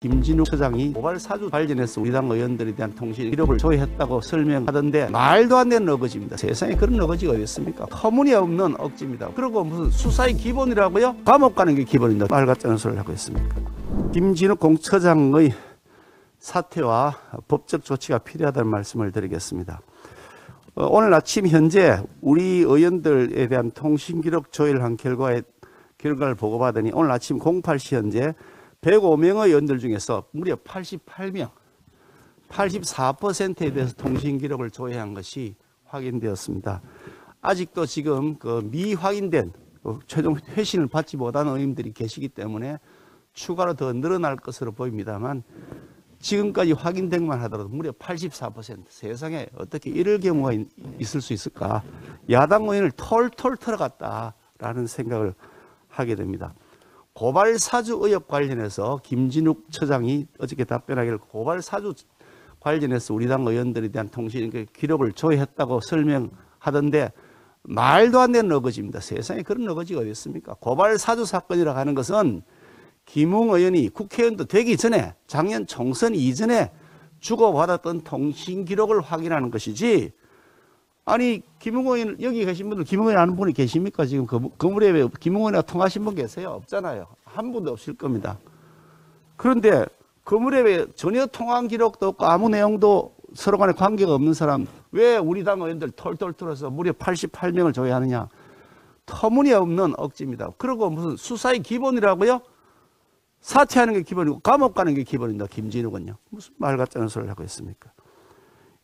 김진욱 처장이 고발 사주 관련해서 우리 당 의원들에 대한 통신 기록을 조회했다고 설명하던데 말도 안 되는 어거지입니다. 세상에 그런 어거지가 어디 있습니까? 터무니없는 억지입니다. 그리고 무슨 수사의 기본이라고요? 감옥 가는 게 기본입니다. 말 같지 않은 소리를 하고 있습니까? 김진욱 공처장의 사퇴와 법적 조치가 필요하다는 말씀을 드리겠습니다. 오늘 아침 현재 우리 의원들에 대한 통신기록 조회를 한 결과를 보고받으니 오늘 아침 08시 현재 105명의 의원들 중에서 무려 88명, 84%에 대해서 통신기록을 조회한 것이 확인되었습니다. 아직도 지금 미확인된 최종 회신을 받지 못한 의원들이 계시기 때문에 추가로 더 늘어날 것으로 보입니다만 지금까지 확인된 것만 하더라도 무려 84%. 세상에 어떻게 이럴 경우가 있을 수 있을까? 야당 의원을 털털 털어갔다라는 생각을 하게 됩니다. 고발 사주 의혹 관련해서 김진욱 처장이 어저께 답변하기를 고발 사주 관련해서 우리 당 의원들에 대한 통신 기록을 조회했다고 설명하던데 말도 안 되는 어거지입니다. 세상에 그런 어거지가 어디 있습니까? 고발 사주 사건이라고 하는 것은 김웅 의원이 국회의원도 되기 전에 작년 총선 이전에 주고받았던 통신 기록을 확인하는 것이지, 아니 김웅 의원 여기 계신 분들 김웅 의원 아는 분이 계십니까? 지금 건물에 김웅 의원이랑 통하신 분 계세요? 없잖아요. 한 분도 없을 겁니다. 그런데 건물에 전혀 통한 기록도 없고 아무 내용도 서로 간에 관계가 없는 사람 왜 우리 당 의원들 털털 털어서 무려 88명을 조회하느냐? 터무니없는 억지입니다. 그리고 무슨 수사의 기본이라고요? 사퇴하는 게 기본이고 감옥 가는 게 기본입니다. 김진욱은요. 무슨 말 같지 않은 소리를 하고 있습니까?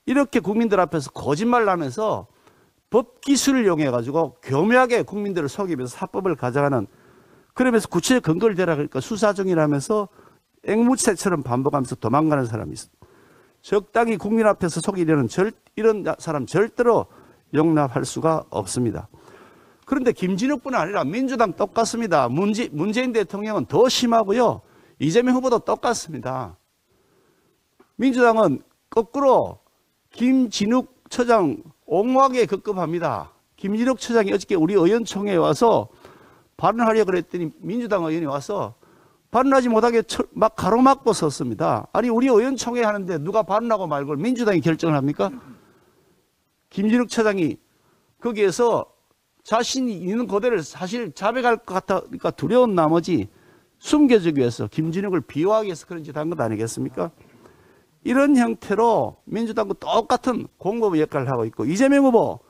이렇게 국민들 앞에서 거짓말을 하면서 법기술을 이용해가지고 교묘하게 국민들을 속이면서 사법을 가져가는, 그러면서 구체적 근거를 대라 그러니까 수사 중이라면서 앵무새처럼 반복하면서 도망가는 사람이 있어. 적당히 국민 앞에서 속이려는 이런 사람 절대로 용납할 수가 없습니다. 그런데 김진욱뿐 아니라 민주당 똑같습니다. 문재인 대통령은 더 심하고요. 이재명 후보도 똑같습니다. 민주당은 거꾸로 김진욱 처장 옹호하게 급급합니다. 김진욱 처장이 어저께 우리 의원총회에 와서 발언하려고 그랬더니 민주당 의원이 와서 발언하지 못하게 막 가로막고 섰습니다. 아니 우리 의원총회 하는데 누가 발언하고 말고 민주당이 결정을 합니까? 김진욱 처장이 거기에서 자신이 있는 그대를 사실 자백할 것 같으니까 두려운 나머지 숨겨주기 위해서 김진욱을 비호하기 위해서 그런 짓 한 것 아니겠습니까? 이런 형태로 민주당과 똑같은 공범 역할을 하고 있고, 이재명 후보,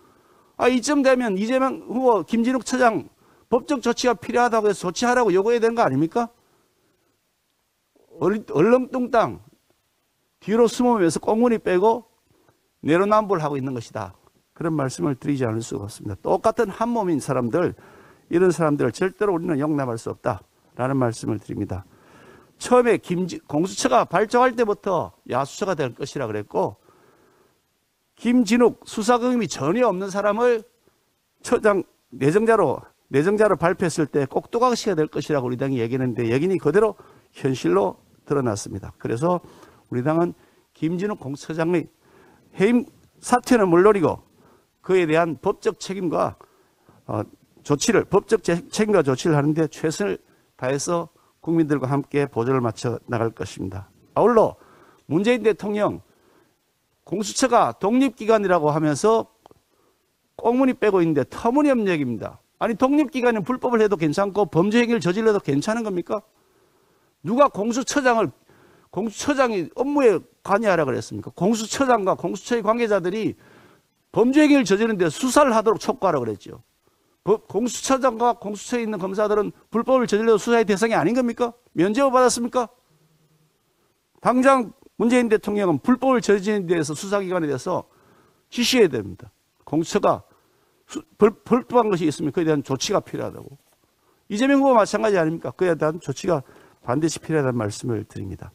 이쯤 되면 이재명 후보 김진욱 처장 법적 조치가 필요하다고 해서 조치하라고 요구해야 되는 거 아닙니까? 얼렁뚱땅 뒤로 숨으면서 꽁무니 빼고 내로남불을 하고 있는 것이다. 그런 말씀을 드리지 않을 수가 없습니다. 똑같은 한 몸인 사람들, 이런 사람들을 절대로 우리는 용납할 수 없다라는 말씀을 드립니다. 처음에 공수처가 발족할 때부터 야수처가 될 것이라 그랬고, 김진욱 수사 경험이 전혀 없는 사람을 처장 내정자로 발표했을 때 꼭두각시가 될 것이라고 우리 당이 얘기했는데 여기는 그대로 현실로 드러났습니다. 그래서 우리 당은 김진욱 공수처장의 해임 사퇴는 물론이고 그에 대한 법적 책임과 책임과 조치를 하는데 최선을 다해서 국민들과 함께 보조를 맞춰 나갈 것입니다. 아울러 문재인 대통령 공수처가 독립기관이라고 하면서 꽁무니 빼고 있는데 터무니없는 얘기입니다. 아니 독립기관이 불법을 해도 괜찮고 범죄 행위를 저질러도 괜찮은 겁니까? 누가 공수처장이 업무에 관여하라 그랬습니까? 공수처장과 공수처의 관계자들이 범죄 행위를 저지르는데 수사를 하도록 촉구하라 그랬죠. 공수처장과 공수처에 있는 검사들은 불법을 저질러도 수사의 대상이 아닌 겁니까? 면죄부 받았습니까? 당장 문재인 대통령은 불법을 저지르는 데에서 수사기관에 대해서 지시해야 됩니다. 공수처가 불법한 것이 있으면 그에 대한 조치가 필요하다고. 이재명 후보 마찬가지 아닙니까? 그에 대한 조치가 반드시 필요하다는 말씀을 드립니다.